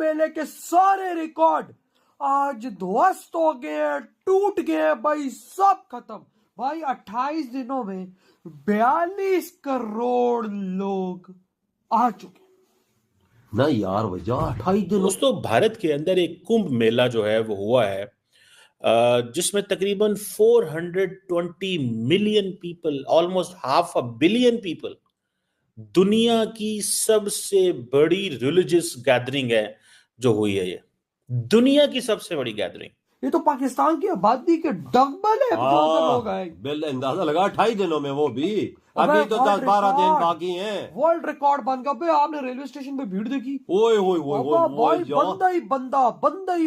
मेले के सारे रिकॉर्ड आज ध्वस्त हो गए, टूट गए भाई, सब खत्म भाई। 28 दिनों में 42 करोड़ लोग आ चुके। ना यार वजह 28 दिन। दोस्तों, भारत के अंदर एक कुंभ मेला जो है वो हुआ है, जिसमें तकरीबन 420 million people, almost half a billion people, दुनिया की सबसे बड़ी रिलीजियस गैदरिंग है जो हुई है। ये दुनिया की सबसे बड़ी गैदरिंग। ये तो पाकिस्तान की आबादी के डबल है जो उधर लोग आए। बिल अंदाजा लगा 28 दिनों में, वो भी अभी तो 10-12 दिन बाकी हैं। वर्ल्ड रिकॉर्ड बन गया भाई। आपने रेलवे स्टेशन पे भीड़ देखी? ओए ओए ओए भाई बंदा ही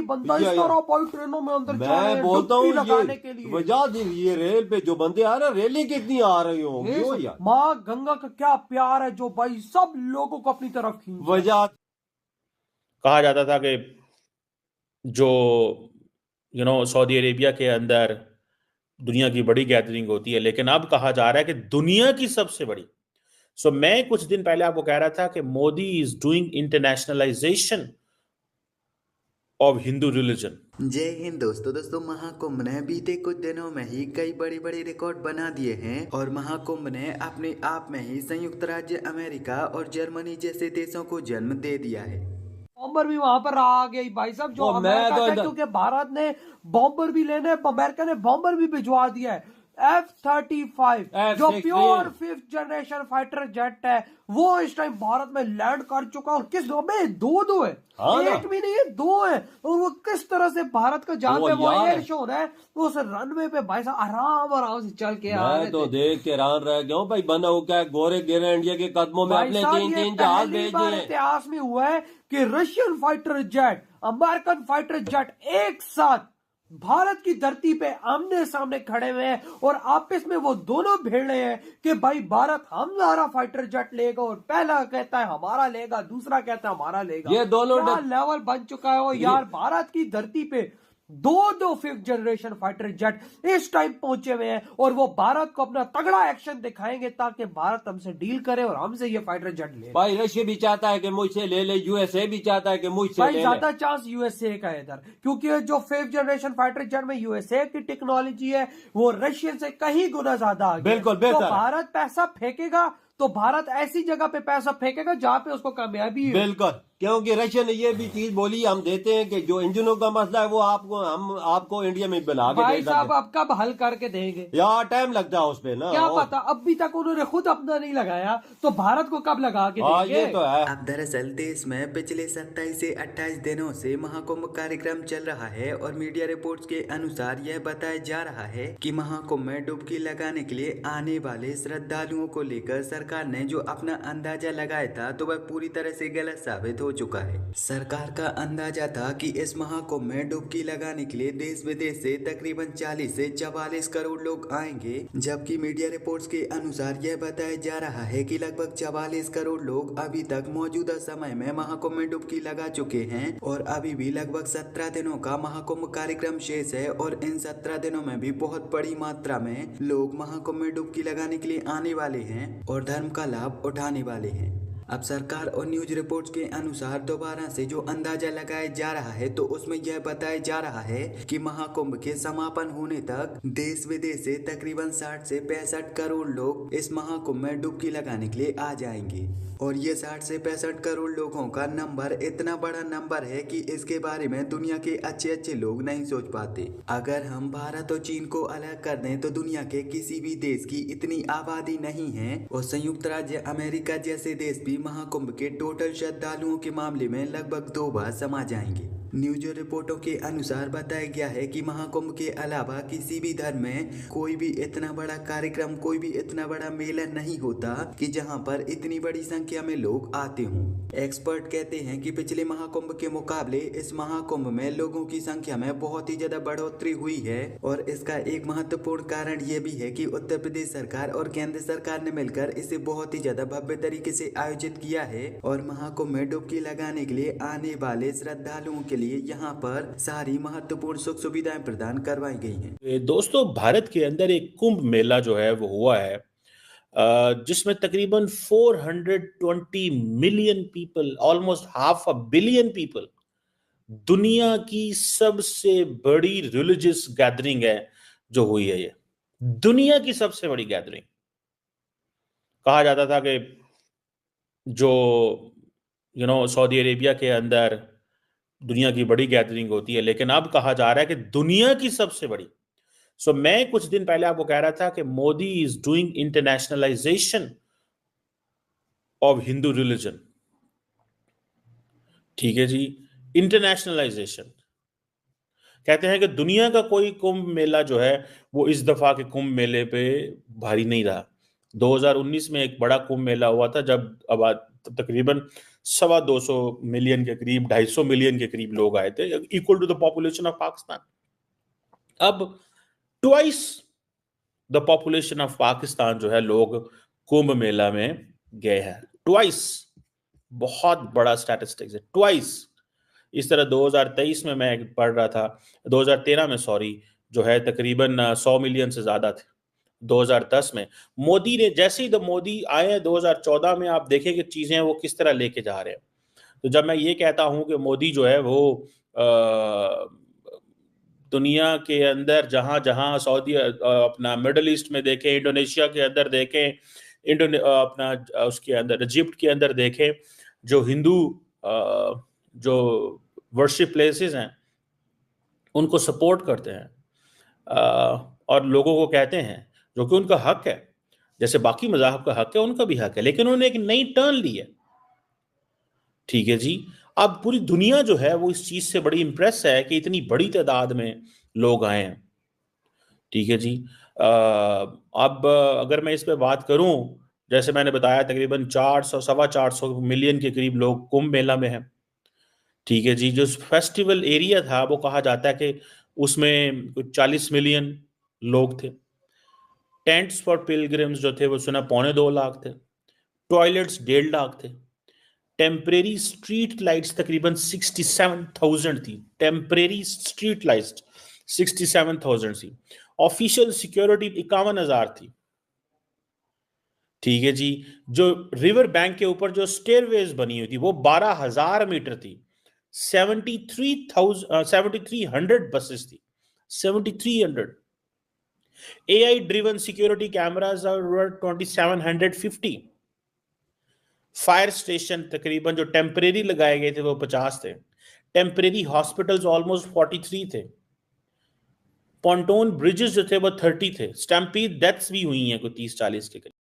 बंदा इस तरह भाई ट्रेनों में अंदर जा रहे हैं, मैं बोलता हूँ लगाने के लिए। वजह दी ये रेल पे जो बंदे आ रहे हैं, रैली कितनी आ रही होंगी यार। माँ गंगा का क्या प्यार है जो भाई सब लोगों को अपनी तरफ खींच। वजह कहा जाता था कि जो सऊदी अरेबिया के अंदर दुनिया की बड़ी गैदरिंग होती है, लेकिन अब कहा जा रहा है कि दुनिया की सबसे बड़ी। मैं कुछ दिन पहले आपको कह रहा था कि Modi is doing internationalisation of Hindu religion. जय हिंद दोस्तों महाकुंभ ने बीते कुछ दिनों में ही कई बड़े बड़े रिकॉर्ड बना दिए हैं और महाकुंभ ने अपने आप में ही संयुक्त राज्य अमेरिका और जर्मनी जैसे देशों को जन्म दे दिया है। बॉम्बर भी वहां पर आ गई भाई साहब, जो अमेरिका का, क्योंकि भारत ने बॉम्बर भी लेने, अमेरिका ने बॉम्बर भी भिजवा दिया है। F-35 जो pure 5th generation fighter jet है वो इस टाइम भारत में लैंड कर चुका है। और किस दो है, एक भी नहीं है, दो है। और वो किस तरह से भारत का जहां पे वो एयर शो हो रहा है, तो उस रनवे पे भाई साहब आराम से चल के आ रहे थे। तो देख के हैरान रह गया हूँ भाई, बना हो क्या गोरे गिरे इंडिया के कदमों में अपने 3-3 जहाज भेज दिए। इतिहास में हुआ है कि Russian fighter jet, American fighter jet एक साथ भारत की धरती पे आमने सामने खड़े हुए हैं और आपस में वो दोनों भिड़ रहे हैं कि भाई भारत हमारा फाइटर जेट लेगा, और पहला कहता है हमारा लेगा, दूसरा कहता है हमारा लेगा। ये दोनों लेवल बन चुका है। और यार भारत की धरती पे दो 5th जनरेशन फाइटर जेट इस टाइम पहुंचे हुए हैं और वो भारत को अपना तगड़ा एक्शन दिखाएंगे ताकि भारत हमसे डील करे और हमसे ये फाइटर जेट ले। भाई रशिया भी चाहता है कि मुझसे ले ले, यूएसए भी चाहता है कि मुझसे ले ले। ज्यादा चांस यूएसए का है इधर, क्योंकि जो 5th जनरेशन फाइटर जेट में यूएसए की टेक्नोलॉजी है वो रशियन से कहीं गुना ज्यादा आगे। बिल्कुल तो भारत पैसा फेंकेगा तो भारत ऐसी जगह पे पैसा फेंकेगा जहां पे उसको कामयाबी है। बिल्कुल, क्योंकि रशिया ने ये भी चीज बोली, हम देते हैं कि जो इंजनों का मसला है वो हम आपको इंडिया में बना के भाई साहब अब कब हल करके देंगे यार, टाइम लगता है उस पे ना। क्या पता, अभी तक उन्होंने खुद अपना नहीं लगाया तो भारत को कब लगा के देंगे। ये तो है। अब दरअसल देश में पिछले 27 से 28 दिनों से महाकुंभ कार्यक्रम चल रहा है और मीडिया रिपोर्ट्स के अनुसार यह बताया जा रहा है कि महाकुंभ में डुबकी लगाने के लिए आने वाले श्रद्धालुओं को लेकर सरकार ने जो अपना अंदाजा लगाया था तो वह पूरी तरह से गलत साबित हो चुका है। सरकार का अंदाजा था कि इस महाकुंभ में डुबकी लगाने के लिए देश विदेश से तकरीबन 40 से 44 करोड़ लोग आएंगे, जबकि मीडिया रिपोर्ट्स के अनुसार यह बताया जा रहा है कि लगभग 44 करोड़ लोग अभी तक मौजूदा समय में महाकुंभ में डुबकी लगा चुके हैं और अभी भी लगभग 17 दिनों का महाकुंभ कार्यक्रम शेष है और इन 17 दिनों में भी बहुत बड़ी मात्रा में लोग महाकुंभ में डुबकी लगाने के लिए आने वाले हैं और धर्म का लाभ उठाने वाले हैं। अब सरकार और न्यूज रिपोर्ट्स के अनुसार दोबारा से जो अंदाजा लगाया जा रहा है तो उसमें यह बताया जा रहा है कि महाकुंभ के समापन होने तक देश विदेश से तकरीबन 60 से 65 करोड़ लोग इस महाकुंभ में डुबकी लगाने के लिए आ जाएंगे। और ये 60 से 65 करोड़ लोगों का नंबर इतना बड़ा नंबर है कि इसके बारे में दुनिया के अच्छे लोग नहीं सोच पाते। अगर हम भारत और चीन को अलग कर दें तो दुनिया के किसी भी देश की इतनी आबादी नहीं है और संयुक्त राज्य अमेरिका जैसे देश भी महाकुंभ के टोटल श्रद्धालुओं के मामले में लगभग 2 बार समा जाएंगे। न्यूज रिपोर्टों के अनुसार बताया गया है कि महाकुंभ के अलावा किसी भी धर्म में कोई भी इतना बड़ा कार्यक्रम, कोई भी इतना बड़ा मेला नहीं होता कि जहां पर इतनी बड़ी संख्या में लोग आते हों। एक्सपर्ट कहते हैं कि पिछले महाकुंभ के मुकाबले इस महाकुंभ में लोगों की संख्या में बहुत ही ज्यादा बढ़ोतरी हुई है और इसका एक महत्वपूर्ण कारण ये भी है कि उत्तर प्रदेश सरकार और केंद्र सरकार ने मिलकर इसे बहुत ही ज्यादा भव्य तरीके से आयोजित किया है और महाकुंभ में डुबकी लगाने के लिए आने वाले श्रद्धालुओं के लिए यहाँ पर सारी महत्वपूर्ण सुख सुविधाएं प्रदान करवाई गई हैं। दोस्तों, भारत के अंदर एक कुंभ मेला जो है वो हुआ है, जिसमें तकरीबन 420 million people, almost half a billion people, दुनिया की सबसे बड़ी रिलीजियस गैदरिंग है जो हुई है। ये दुनिया की सबसे बड़ी गैदरिंग। कहा जाता था कि जो सऊदी अरेबिया के अंदर दुनिया की बड़ी गैदरिंग होती है, लेकिन अब कहा जा रहा है कि दुनिया की सबसे बड़ी। मैं कुछ दिन पहले आपको कह रहा था कि Modi is doing internationalisation of Hindu religion. ठीक है जी, इंटरनेशनलाइजेशन। कहते हैं कि दुनिया का कोई कुंभ मेला जो है वो इस दफा के कुंभ मेले पे भारी नहीं रहा। 2019 में एक बड़ा कुंभ मेला हुआ था जब तकरीबन 225 मिलियन के करीब, 250 मिलियन के करीब लोग आए थे, equal to the population of Pakistan. अब twice the population of Pakistan जो है लोग कुंभ मेला में गए हैं। ट्वाइस, बहुत बड़ा स्टैटिस्टिक्स है, ट्वाइस। इस तरह 2023 में मैं पढ़ रहा था, 2013 में सॉरी, जो है तकरीबन 100 मिलियन से ज्यादा थे। 2010 में मोदी ने, जैसे ही मोदी आए हैं 2014 में, आप देखें कि चीजें वो किस तरह लेके जा रहे हैं। तो जब मैं ये कहता हूं कि मोदी जो है वो दुनिया के अंदर जहां जहां सऊदी अपना मिडल ईस्ट में देखें, इंडोनेशिया के अंदर देखें, अपना उसके अंदर इजिप्ट के अंदर देखें, जो हिंदू जो वर्शिप प्लेसेस हैं उनको सपोर्ट करते हैं और लोगों को कहते हैं, जो कि उनका हक है, जैसे बाकी मज़ाहब का हक है उनका भी हक है, लेकिन उन्होंने एक नई टर्न ली है। ठीक है जी, अब पूरी दुनिया जो है वो इस चीज से बड़ी इंप्रेस है कि इतनी बड़ी तादाद में लोग आए हैं। ठीक है जी, अब अगर मैं इस पे बात करूं, जैसे मैंने बताया तकरीबन 400-450 मिलियन के करीब लोग कुंभ मेला में हैं। ठीक है जी, जो फेस्टिवल एरिया था वो कहा जाता है कि उसमें कुछ 40 मिलियन लोग थे। टेंट्स फॉर पिलग्रिम्स जो थे वो सुना 2.25 लाख थे। टॉयलेट्स 1.5 लाख थे। टेम्परेरी स्ट्रीट लाइट्स तकरीबन 67,000 थी। टेम्परेरी स्ट्रीट लाइट्स 67,000 थी। ऑफिशियल सिक्योरिटी 51,000 थी। ठीक है जी, जो रिवर बैंक के ऊपर जो स्टेयरवेज बनी हुई थी वो 12,000 मीटर थी। 7300 बसेस थी, 7300। AI driven security cameras were 2750। Fire station तकरीबन जो टेम्परेरी लगाए गए थे वो 50 थे। टेम्परेरी हॉस्पिटल्स ऑलमोस्ट 43 थे। पॉन्टोन ब्रिजेस जो थे वो 30 थे। स्टैम्पीड डेथ्स भी हुई हैं कोई 30-40 के करीब।